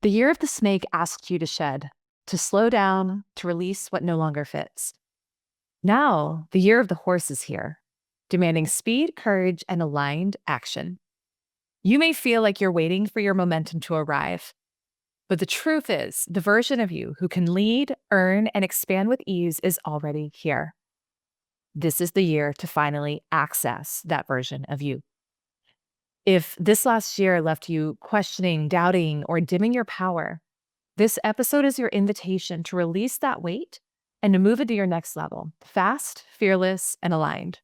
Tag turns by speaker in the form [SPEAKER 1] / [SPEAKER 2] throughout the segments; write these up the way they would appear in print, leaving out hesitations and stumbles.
[SPEAKER 1] The year of the snake asks you to shed, to slow down, to release what no longer fits. Now, the year of the horse is here, demanding speed, courage, and aligned action. You may feel like you're waiting for your momentum to arrive, but the truth is, the version of you who can lead, earn, and expand with ease is already here. This is the year to finally access that version of you. If this last year left you questioning, doubting, or dimming your power, this episode is your invitation to release that weight and to move into your next level, fast, fearless, and aligned.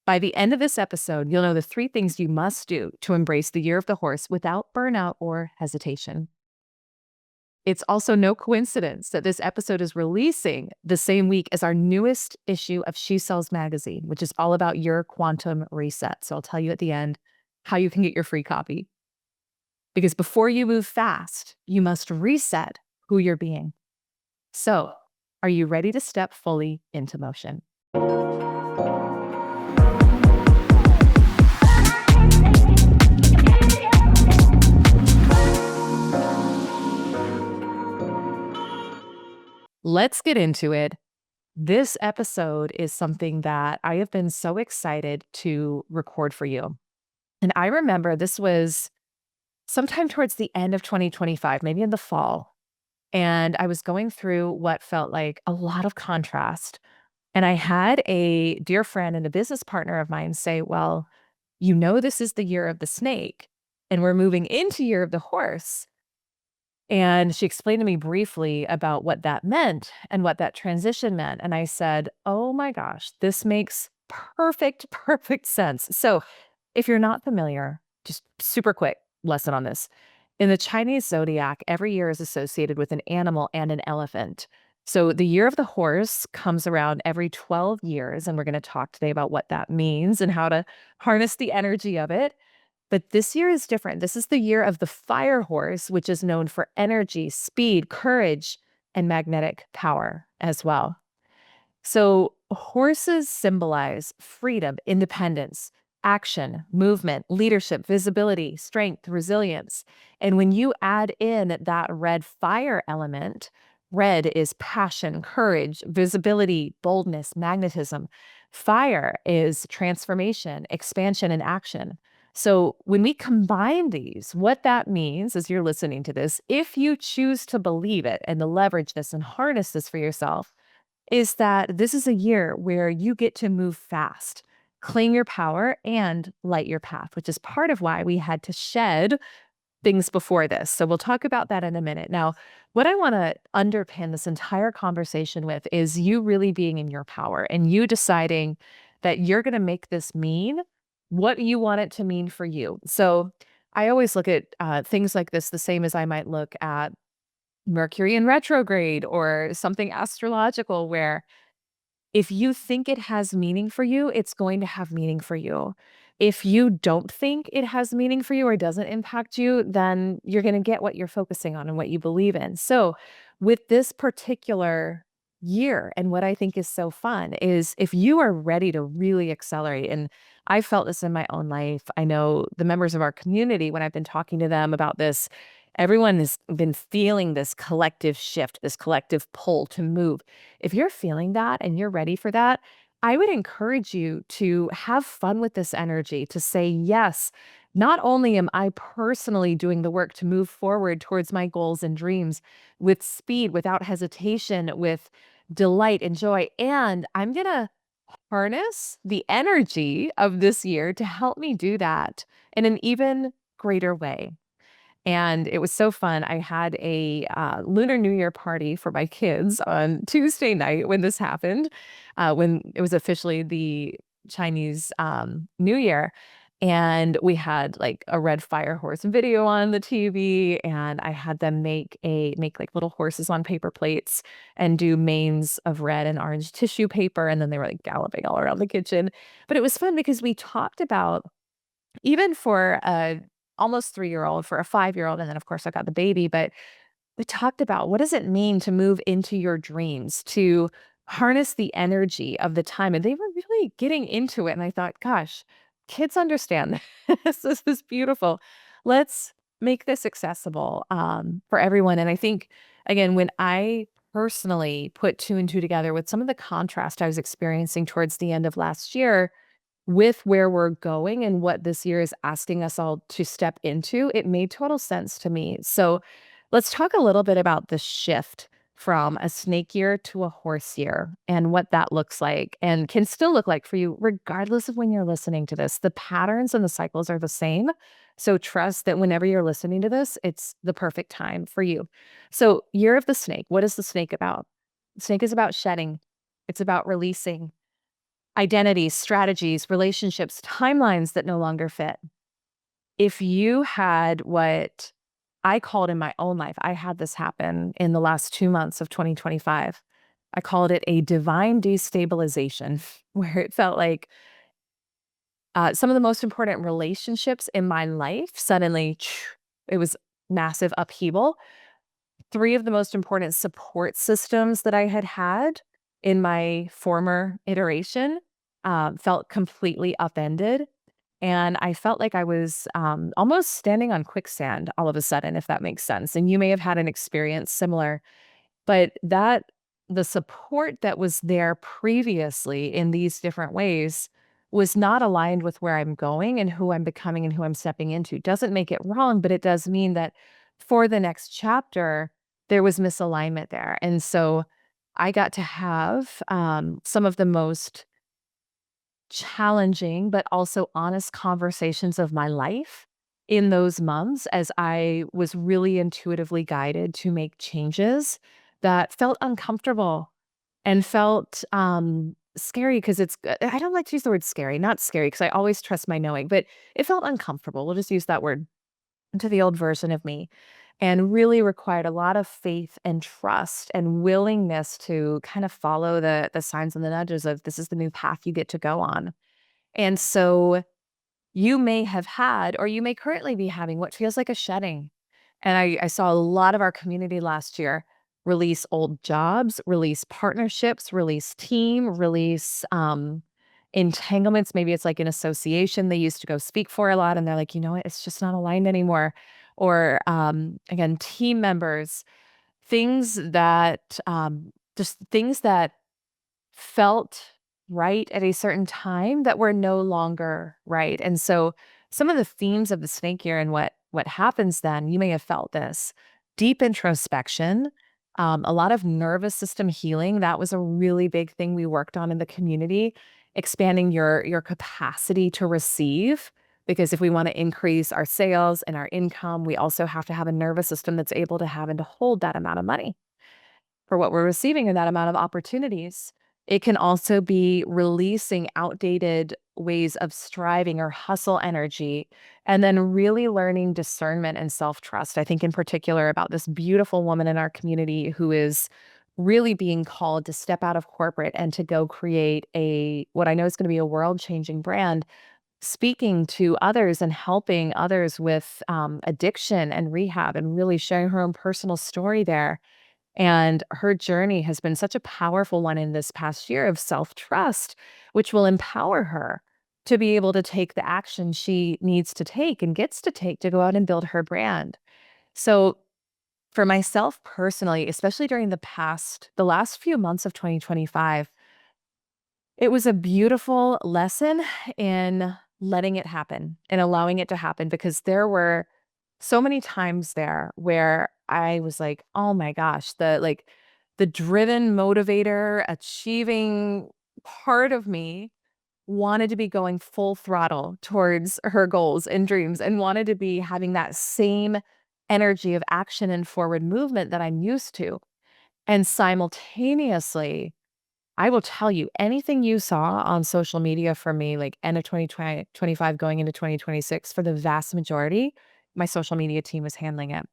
[SPEAKER 1] By the end of this episode, you'll know the 3 things you must do to embrace the year of the horse without burnout or hesitation. It's also no coincidence that this episode is releasing the same week as our newest issue of She Sells magazine, which is all about your quantum reset. So I'll tell you at the end how you can get your free copy. Because before you move fast, you must reset who you're being. So, are you ready to step fully into motion? Let's get into it. This episode is something that I have been so excited to record for you. And I remember this was sometime towards the end of 2025, maybe in the fall. And I was going through what felt like a lot of contrast. And I had a dear friend and a business partner of mine say, well, this is the year of the snake and we're moving into year of the horse. And she explained to me briefly about what that meant and what that transition meant. And I said, oh my gosh, this makes perfect sense. So if you're not familiar, just super quick lesson on this. In the Chinese zodiac, every year is associated with an animal and an elephant. So the year of the horse comes around every 12 years, and we're going to talk today about what that means and how to harness the energy of it. But this year is different. This is the year of the fire horse, which is known for energy, speed, courage, and magnetic power as well. So horses symbolize freedom, independence, action, movement, leadership, visibility, strength, resilience. And when you add in that red fire element, red is passion, courage, visibility, boldness, magnetism. Fire is transformation, expansion, and action. So when we combine these, what that means as you're listening to this, if you choose to believe it and to leverage this and harness this for yourself, is that this is a year where you get to move fast, claim your power, and light your path, which is part of why we had to shed things before this. So we'll talk about that in a minute. Now, what I want to underpin this entire conversation with is you really being in your power and you deciding that you're going to make this mean what you want it to mean for you. So I always look at things like this the same as I might look at Mercury in retrograde or something astrological where if you think it has meaning for you, it's going to have meaning for you. If you don't think it has meaning for you or doesn't impact you, then you're going to get what you're focusing on and what you believe in. So, with this particular year, and what I think is so fun is if you are ready to really accelerate, and I felt this in my own life. I know the members of our community, when I've been talking to them about this, everyone has been feeling this collective shift, this collective pull to move. If you're feeling that and you're ready for that, I would encourage you to have fun with this energy, to say, yes, not only am I personally doing the work to move forward towards my goals and dreams with speed, without hesitation, with delight and joy, and I'm going to harness the energy of this year to help me do that in an even greater way. And it was so fun. I had a Lunar New Year party for my kids on Tuesday night when this happened, when it was officially the Chinese New Year. And we had like a red fire horse video on the TV, and I had them make like little horses on paper plates and do manes of red and orange tissue paper, and then they were like galloping all around the kitchen. But it was fun because we talked about even for a almost 3-year-old, for a 5-year-old, and then, of course, I got the baby, but we talked about what does it mean to move into your dreams, to harness the energy of the time, and they were really getting into it, and I thought, "Gosh, kids understand this. This is beautiful. Let's make this accessible for everyone. And I think, again, when I personally put two and two together with some of the contrast I was experiencing towards the end of last year with where we're going and what this year is asking us all to step into, it made total sense to me. So let's talk a little bit about the shift from a snake year to a horse year and what that looks like and can still look like for you, regardless of when you're listening to this. The patterns and the cycles are the same. So trust that whenever you're listening to this, it's the perfect time for you. So, year of the snake, what is the snake about? The snake is about shedding, it's about releasing identities, strategies, relationships, timelines that no longer fit. If you had what I called in my own life, I had this happen in the last 2 months of 2025. I called it a divine destabilization, where it felt like some of the most important relationships in my life suddenly, it was massive upheaval. Three of the most important support systems that I had had in my former iteration felt completely upended. And I felt like I was almost standing on quicksand all of a sudden, if that makes sense. And you may have had an experience similar, but that the support that was there previously in these different ways was not aligned with where I'm going and who I'm becoming and who I'm stepping into. Doesn't make it wrong, but it does mean that for the next chapter, there was misalignment there. And so I got to have some of the most challenging, but also honest conversations of my life in those months as I was really intuitively guided to make changes that felt uncomfortable and felt scary because I don't like to use the word scary, not scary because I always trust my knowing, but it felt uncomfortable. We'll just use that word to the old version of me and really required a lot of faith and trust and willingness to kind of follow the signs and the nudges of this is the new path you get to go on. And so you may have had, or you may currently be having what feels like a shedding. And I saw a lot of our community last year release old jobs, release partnerships, release team, release entanglements. Maybe it's like an association they used to go speak for a lot, and they're like, you know what, it's just not aligned anymore. Or again, team members, things that just things that felt right at a certain time that were no longer right. And so some of the themes of the snake year and what happens then, you may have felt this deep introspection, a lot of nervous system healing. That was a really big thing we worked on in the community, expanding your capacity to receive. Because if we want to increase our sales and our income, we also have to have a nervous system that's able to have and to hold that amount of money for what we're receiving in that amount of opportunities. It can also be releasing outdated ways of striving or hustle energy, and then really learning discernment and self trust. I think, in particular, about this beautiful woman in our community who is really being called to step out of corporate and to go create what I know is going to be a world changing brand, speaking to others and helping others with addiction and rehab, and really sharing her own personal story there. And her journey has been such a powerful one in this past year of self trust, which will empower her to be able to take the action she needs to take and gets to take to go out and build her brand. So, for myself personally, especially during the last few months of 2025, it was a beautiful lesson in letting it happen and allowing it to happen because there were so many times there where I was like, "Oh my gosh," the driven motivator, achieving part of me wanted to be going full throttle towards her goals and dreams and wanted to be having that same energy of action and forward movement that I'm used to. And simultaneously, I will tell you, anything you saw on social media from me, like end of 2025 going into 2026, for the vast majority, my social media team was handling it.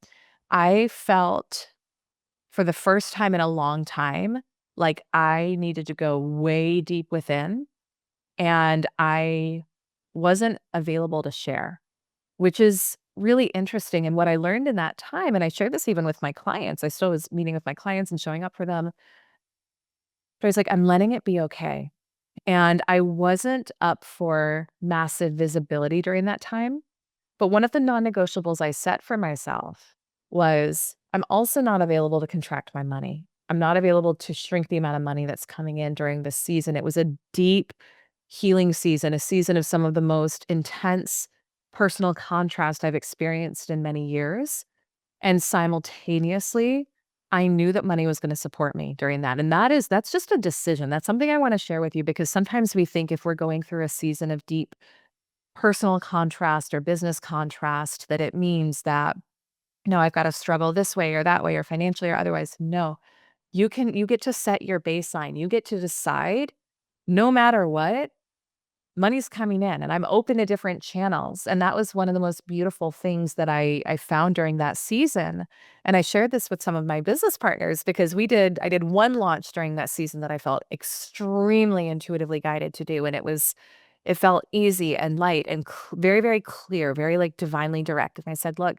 [SPEAKER 1] I felt for the first time in a long time, like I needed to go way deep within and I wasn't available to share, which is really interesting. And what I learned in that time, and I shared this even with my clients, I still was meeting with my clients and showing up for them. But I was like, I'm letting it be okay. And I wasn't up for massive visibility during that time. But one of the non-negotiables I set for myself was I'm also not available to contract my money. I'm not available to shrink the amount of money that's coming in during this season. It was a deep healing season, a season of some of the most intense personal contrast I've experienced in many years. And simultaneously, I knew that money was gonna support me during that, and that's just a decision. That's something I wanna share with you because sometimes we think if we're going through a season of deep personal contrast or business contrast, that it means that, no, I've gotta struggle this way or that way or financially or otherwise. No, you get to set your baseline. You get to decide no matter what, money's coming in and I'm open to different channels. And that was one of the most beautiful things that I found during that season. And I shared this with some of my business partners because I did one launch during that season that I felt extremely intuitively guided to do. And it felt easy and light and very, very clear, very like divinely direct. And I said, look,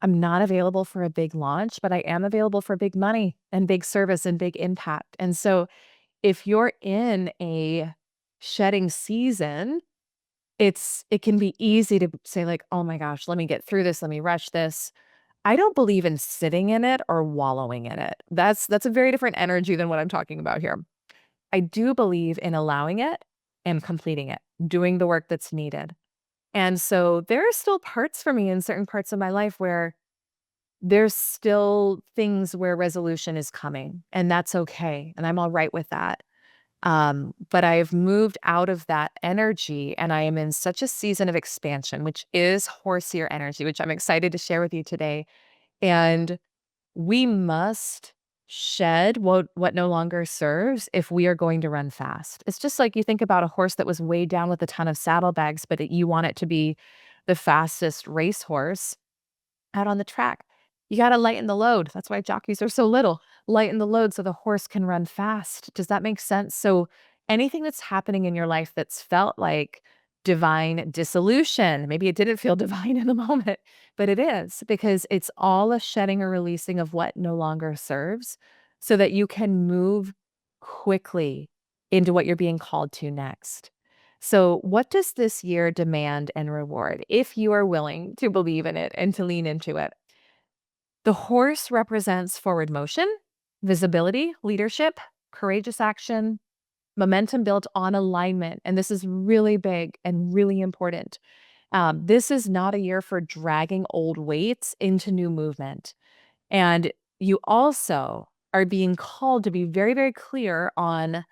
[SPEAKER 1] I'm not available for a big launch, but I am available for big money and big service and big impact. And so if you're in a shedding season, it can be easy to say like, "Oh my gosh, let me get through this, let me rush this." I don't believe in sitting in it or wallowing in it. That's a very different energy than what I'm talking about here. I do believe in allowing it and completing it, doing the work that's needed. And so there are still parts for me in certain parts of my life where there's still things where resolution is coming, and that's okay, and I'm all right with that. But I've moved out of that energy and I am in such a season of expansion, which is horsier energy, which I'm excited to share with you today. And we must shed what no longer serves if we are going to run fast. It's just like you think about a horse that was weighed down with a ton of saddlebags, but you want it to be the fastest racehorse out on the track. You gotta lighten the load. That's why jockeys are so little. Lighten the load so the horse can run fast. Does that make sense? So anything that's happening in your life that's felt like divine dissolution, maybe it didn't feel divine in the moment, but it is because it's all a shedding or releasing of what no longer serves so that you can move quickly into what you're being called to next. So, what does this year demand and reward if you are willing to believe in it and to lean into it? The horse represents forward motion, visibility, leadership, courageous action, momentum built on alignment. And this is really big and really important. This is not a year for dragging old weights into new movement. And you also are being called to be very, very clear on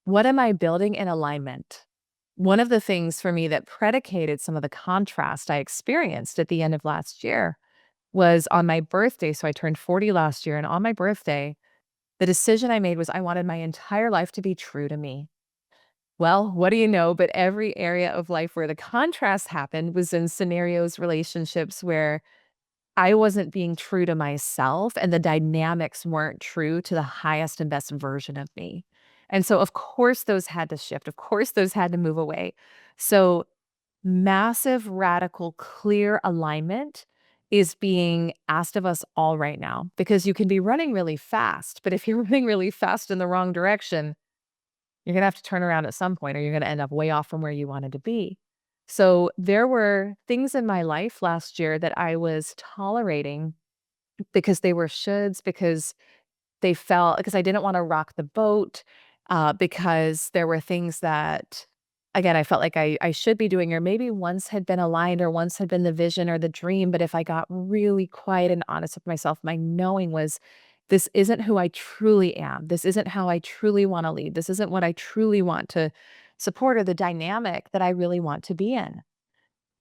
[SPEAKER 1] what am I building in alignment? One of the things for me that predicated some of the contrast I experienced at the end of last year was on my birthday. So I turned 40 last year. And on my birthday, the decision I made was I wanted my entire life to be true to me. Well, what do you know? But every area of life where the contrast happened was in scenarios, relationships where I wasn't being true to myself and the dynamics weren't true to the highest and best version of me. And so, of course, those had to shift. Of course, those had to move away. So, massive, radical, clear alignment is being asked of us all right now because you can be running really fast. But if you're running really fast in the wrong direction, you're going to have to turn around at some point or you're going to end up way off from where you wanted to be. So there were things in my life last year that I was tolerating because they were shoulds, because I didn't wanna rock the boat, because there were things that, again, I felt like I should be doing or maybe once had been aligned or once had been the vision or the dream, but if I got really quiet and honest with myself, my knowing was, "This isn't who I truly am. This isn't how I truly wanna lead. This isn't what I truly want to support or the dynamic that I really want to be in."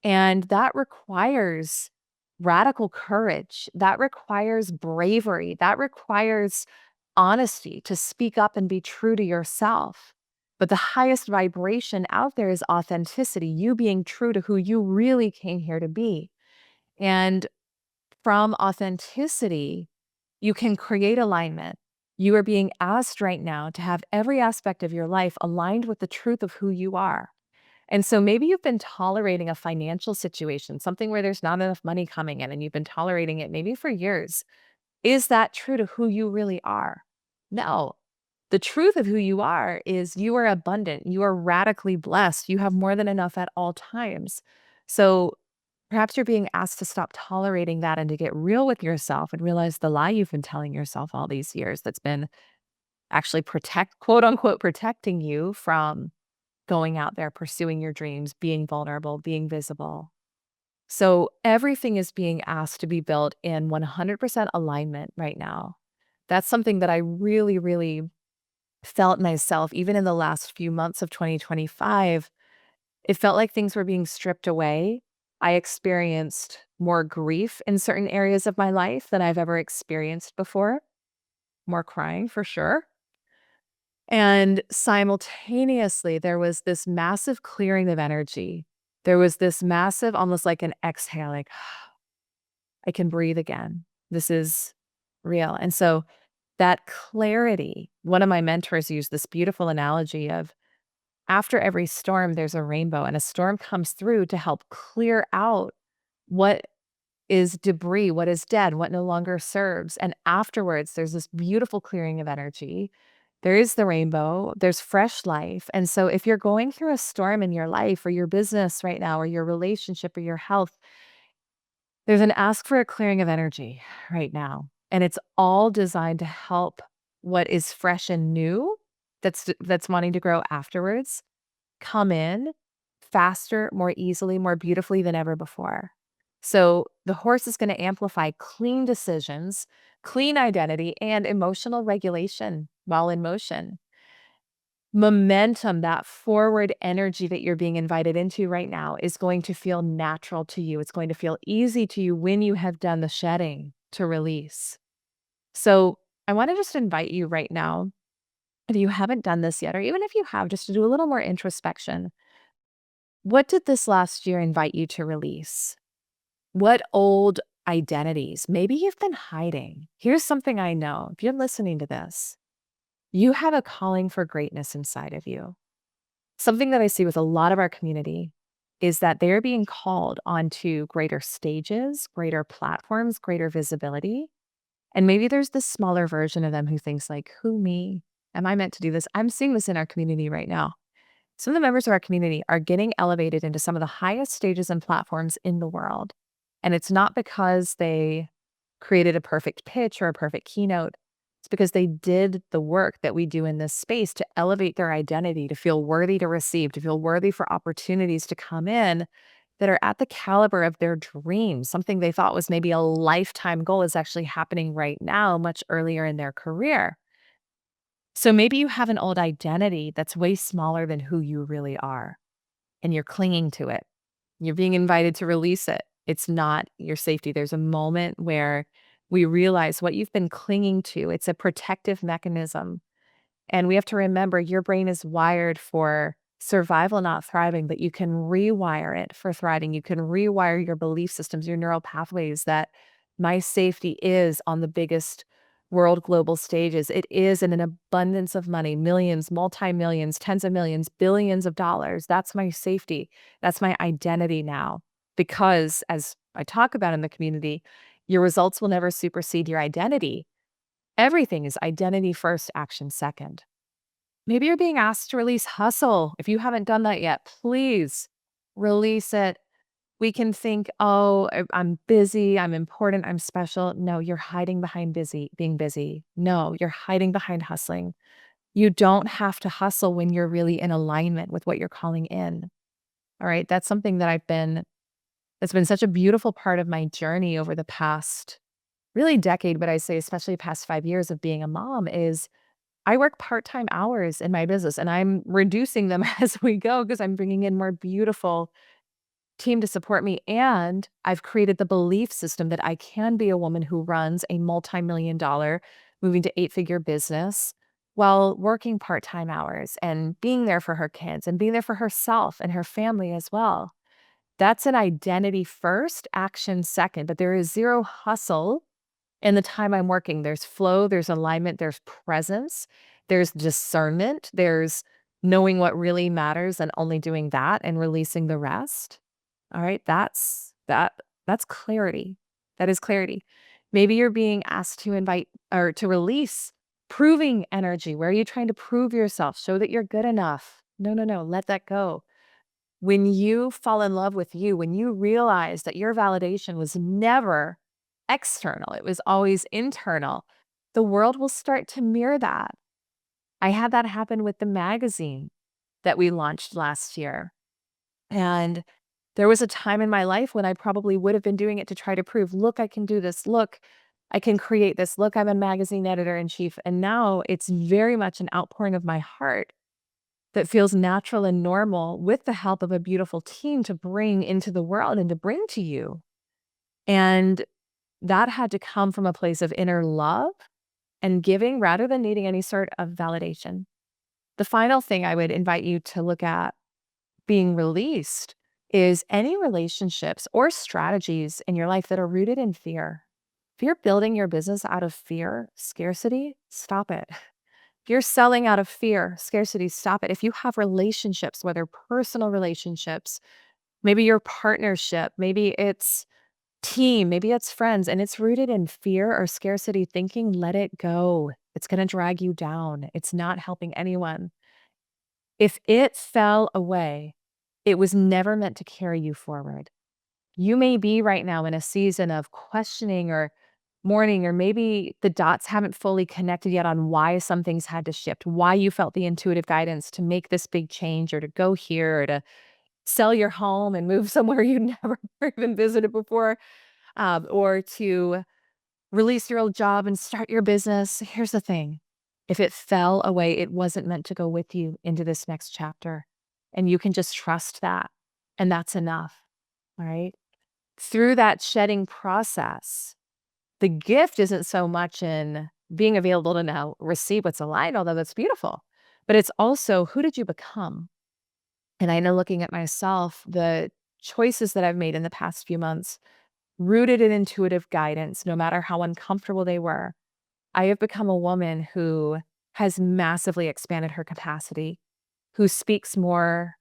[SPEAKER 1] And that requires radical courage. That requires bravery. That requires honesty to speak up and be true to yourself. But the highest vibration out there is authenticity, you being true to who you really came here to be. And from authenticity, you can create alignment. You are being asked right now to have every aspect of your life aligned with the truth of who you are. And so maybe you've been tolerating a financial situation, something where there's not enough money coming in, and you've been tolerating it maybe for years. Is that true to who you really are? No. The truth of who you are is you are abundant. You are radically blessed. You have more than enough at all times. So Perhaps you're being asked to stop tolerating that and to get real with yourself and realize the lie you've been telling yourself all these years that's been actually quote unquote, protecting you from going out there, pursuing your dreams, being vulnerable, being visible. So everything is being asked to be built in 100% alignment right now. That's something that I really, really felt myself, even in the last few months of 2025. It felt like things were being stripped away. I experienced more grief in certain areas of my life than I've ever experienced before, more crying for sure. And simultaneously, there was this massive clearing of energy. There was this massive, almost like an exhale, like, I can breathe again. This is real. And so that clarity, one of my mentors used this beautiful analogy of after every storm, there's a rainbow, and a storm comes through to help clear out what is debris, what is dead, what no longer serves. And afterwards, there's this beautiful clearing of energy. There is the rainbow, there's fresh life. And so, if you're going through a storm in your life or your business right now, or your relationship or your health, there's an ask for a clearing of energy right now. And it's all designed to help what is fresh and new that's wanting to grow afterwards come in faster, more easily, more beautifully than ever before. So the horse is going to amplify clean decisions, clean identity, and emotional regulation while in motion. Momentum, that forward energy that you're being invited into right now, is going to feel natural to you. It's going to feel easy to you when you have done the shedding to release. So I want to just invite you right now, if you haven't done this yet, or even if you have, just to do a little more introspection. What did this last year invite you to release? What old identities maybe you've been hiding? Here's something I know. If you're listening to this, you have a calling for greatness inside of you. Something that I see with a lot of our community is that they're being called onto greater stages, greater platforms, greater visibility. And maybe there's this smaller version of them who thinks like, who me? Am I meant to do this? I'm seeing this in our community right now. Some of the members of our community are getting elevated into some of the highest stages and platforms in the world. And it's not because they created a perfect pitch or a perfect keynote. It's because they did the work that we do in this space to elevate their identity, to feel worthy to receive, to feel worthy for opportunities to come in that are at the caliber of their dreams. Something they thought was maybe a lifetime goal is actually happening right now, much earlier in their career. So maybe you have an old identity that's way smaller than who you really are, and you're clinging to it. You're being invited to release it. It's not your safety. There's a moment where we realize what you've been clinging to. It's a protective mechanism. And we have to remember your brain is wired for survival, not thriving, but you can rewire it for thriving. You can rewire your belief systems, your neural pathways that my safety is on the biggest world global stages. It is in an abundance of money, millions, multi-millions, tens of millions, billions of dollars. That's my safety. That's my identity now. Because as I talk about in the community, your results will never supersede your identity. Everything is identity first, action second. Maybe you're being asked to release hustle. If you haven't done that yet, please release it. We can think, oh, I'm busy, I'm important, I'm special. No, you're hiding behind being busy. No, you're hiding behind hustling. You don't have to hustle when you're really in alignment with what you're calling in. All right. That's something that's been such a beautiful part of my journey over the past really decade, but I say especially past 5 years of being a mom is I work part-time hours in my business and I'm reducing them as we go because I'm bringing in more beautiful team to support me. And I've created the belief system that I can be a woman who runs a multi-million dollar, moving to 8-figure business while working part-time hours and being there for her kids and being there for herself and her family as well. That's an identity first, action second, but there is zero hustle in the time I'm working. There's flow, there's alignment, there's presence, there's discernment, there's knowing what really matters and only doing that and releasing the rest. All right, that's clarity. That is clarity. Maybe you're being asked to invite or to release proving energy. Where are you trying to prove yourself? Show that you're good enough. No, no, no, let that go. When you fall in love with you, when you realize that your validation was never external, it was always internal, the world will start to mirror that. I had that happen with the magazine that we launched last year. And there was a time in my life when I probably would have been doing it to try to prove, look, I can do this. Look, I can create this. Look, I'm a magazine editor in chief. And now it's very much an outpouring of my heart that feels natural and normal with the help of a beautiful team to bring into the world and to bring to you. And that had to come from a place of inner love and giving rather than needing any sort of validation. The final thing I would invite you to look at being released is any relationships or strategies in your life that are rooted in fear. If you're building your business out of fear, scarcity, stop it. If you're selling out of fear, scarcity, stop it. If you have relationships, whether personal relationships, maybe your partnership, maybe it's team, maybe it's friends, and it's rooted in fear or scarcity thinking, let it go. It's going to drag you down. It's not helping anyone. If it fell away, it was never meant to carry you forward. You may be right now in a season of questioning or mourning, or maybe the dots haven't fully connected yet on why some things had to shift, why you felt the intuitive guidance to make this big change or to go here or to sell your home and move somewhere you never even visited before, or to release your old job and start your business. Here's the thing. If it fell away, it wasn't meant to go with you into this next chapter. And you can just trust that. And that's enough. All right. Through that shedding process, the gift isn't so much in being available to now receive what's aligned, although that's beautiful, but it's also who did you become? And I know looking at myself, the choices that I've made in the past few months, rooted in intuitive guidance, no matter how uncomfortable they were, I have become a woman who has massively expanded her capacity, who speaks more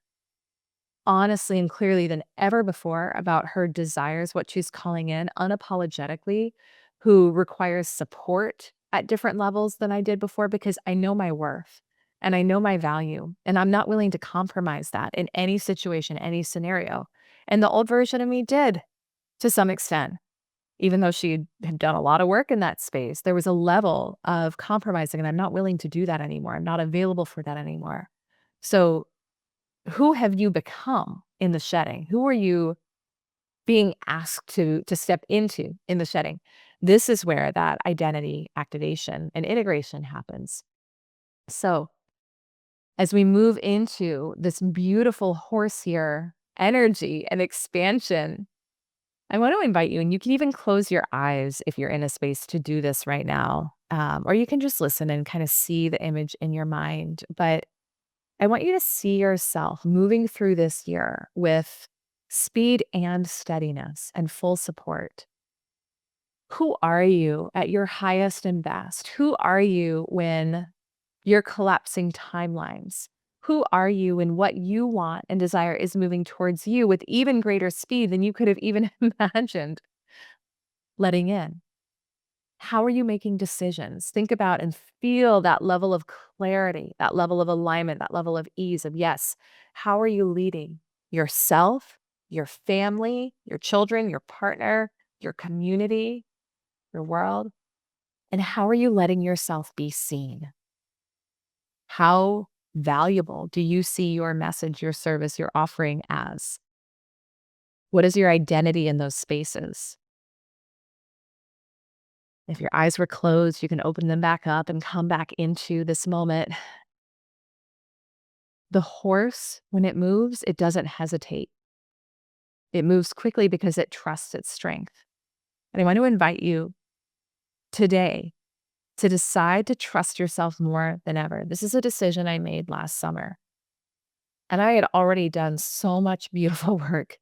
[SPEAKER 1] honestly and clearly than ever before about her desires, what she's calling in unapologetically, who requires support at different levels than I did before because I know my worth and I know my value. And I'm not willing to compromise that in any situation, any scenario. And the old version of me did to some extent. Even though she had done a lot of work in that space, there was a level of compromising, and I'm not willing to do that anymore. I'm not available for that anymore. So who have you become in the shedding? Who are you being asked to step into in the shedding? This is where that identity activation and integration happens. So as we move into this beautiful horse here, energy and expansion, I want to invite you, and you can even close your eyes if you're in a space to do this right now, or you can just listen and kind of see the image in your mind. But I want you to see yourself moving through this year with speed and steadiness and full support. Who are you at your highest and best? Who are you when you're collapsing timelines? Who are you when what you want and desire is moving towards you with even greater speed than you could have even imagined letting in? How are you making decisions? Think about and feel that level of clarity, that level of alignment, that level of ease of yes. How are you leading yourself, your family, your children, your partner, your community, your world? And how are you letting yourself be seen? How valuable do you see your message, your service, your offering as? What is your identity in those spaces? If your eyes were closed, you can open them back up and come back into this moment. The horse, when it moves, it doesn't hesitate. It moves quickly because it trusts its strength. And I want to invite you today to decide to trust yourself more than ever. This is a decision I made last summer. And I had already done so much beautiful work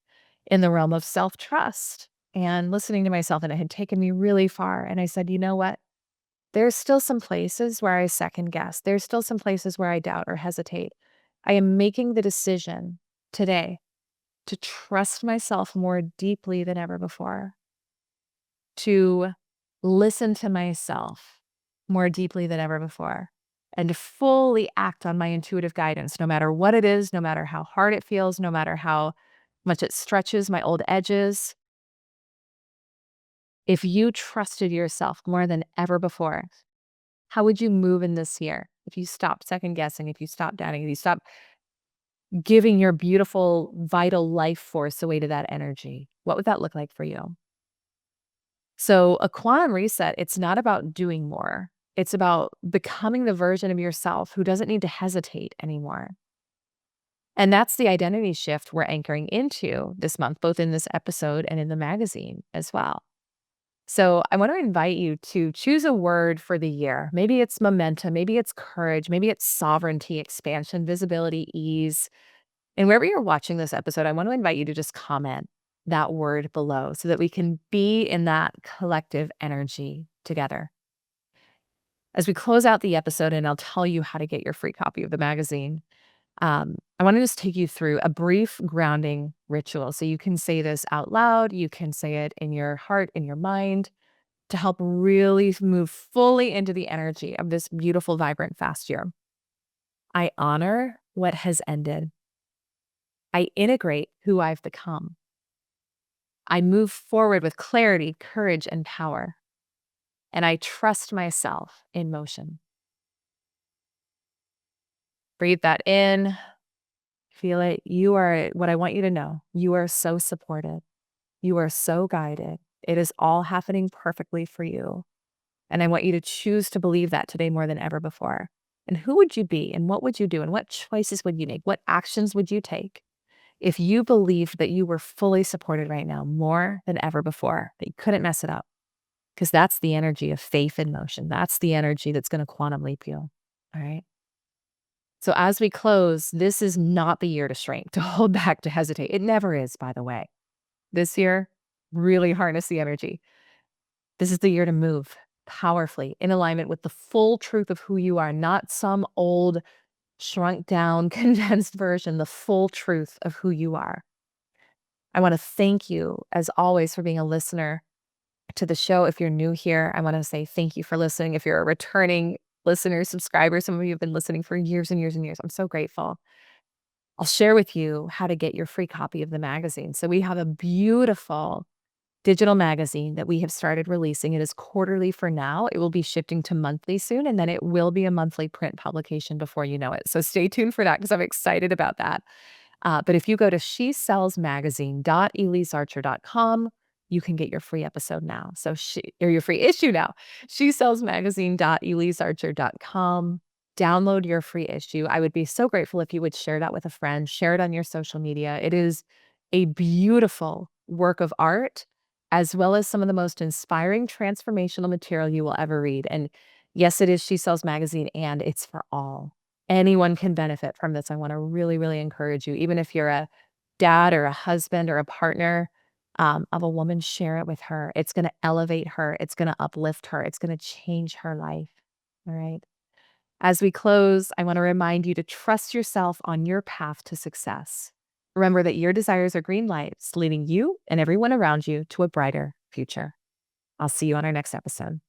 [SPEAKER 1] in the realm of self trust and listening to myself, and it had taken me really far. And I said, you know what? There's still some places where I second guess. There's still some places where I doubt or hesitate. I am making the decision today to trust myself more deeply than ever before, to listen to myself more deeply than ever before, and to fully act on my intuitive guidance, no matter what it is, no matter how hard it feels, no matter how much it stretches my old edges. If you trusted yourself more than ever before, how would you move in this year? If you stopped second guessing, if you stopped doubting, if you stopped giving your beautiful, vital life force away to that energy, what would that look like for you? So, a quantum reset, it's not about doing more. It's about becoming the version of yourself who doesn't need to hesitate anymore. And that's the identity shift we're anchoring into this month, both in this episode and in the magazine as well. So, I want to invite you to choose a word for the year. Maybe it's momentum, maybe it's courage, maybe it's sovereignty, expansion, visibility, ease. And wherever you're watching this episode, I want to invite you to just comment that word below so that we can be in that collective energy together. As we close out the episode, and I'll tell you how to get your free copy of the magazine, I want to just take you through a brief grounding ritual. So you can say this out loud, you can say it in your heart, in your mind, to help really move fully into the energy of this beautiful, vibrant, fast year. I honor what has ended. I integrate who I've become. I move forward with clarity, courage, and power. And I trust myself in motion. Breathe that in. Feel it. You are what I want you to know. You are so supported. You are so guided. It is all happening perfectly for you. And I want you to choose to believe that today more than ever before. And who would you be? And what would you do? And what choices would you make? What actions would you take if you believed that you were fully supported right now more than ever before, that you couldn't mess it up? Because that's the energy of faith in motion. That's the energy that's going to quantum leap you. All right. So as we close, this is not the year to shrink, to hold back, to hesitate. It never is, by the way. This year, really harness the energy. This is the year to move powerfully in alignment with the full truth of who you are, not some old, shrunk down, condensed version, the full truth of who you are. I want to thank you, as always, for being a listener to the show. If you're new here, I want to say thank you for listening. If you're a returning listener, subscriber, some of you have been listening for years and years and years. I'm so grateful. I'll share with you how to get your free copy of the magazine. So we have a beautiful digital magazine that we have started releasing. It is quarterly for now. It will be shifting to monthly soon, and then it will be a monthly print publication before you know it. So stay tuned for that because I'm excited about that. But if you go to shesellsmagazine.elysearcher.com, you can get your free episode now. So or your free issue now. Shesellsmagazine.elysearcher.com. Download your free issue. I would be so grateful if you would share that with a friend, share it on your social media. It is a beautiful work of art, as well as some of the most inspiring transformational material you will ever read. And yes, it is She Sells Magazine, and it's for all. Anyone can benefit from this. I want to really, really encourage you, even if you're a dad or a husband or a partner of a woman, share it with her. It's going to elevate her. It's going to uplift her. It's going to change her life. All right. As we close, I want to remind you to trust yourself on your path to success. Remember that your desires are green lights leading you and everyone around you to a brighter future. I'll see you on our next episode.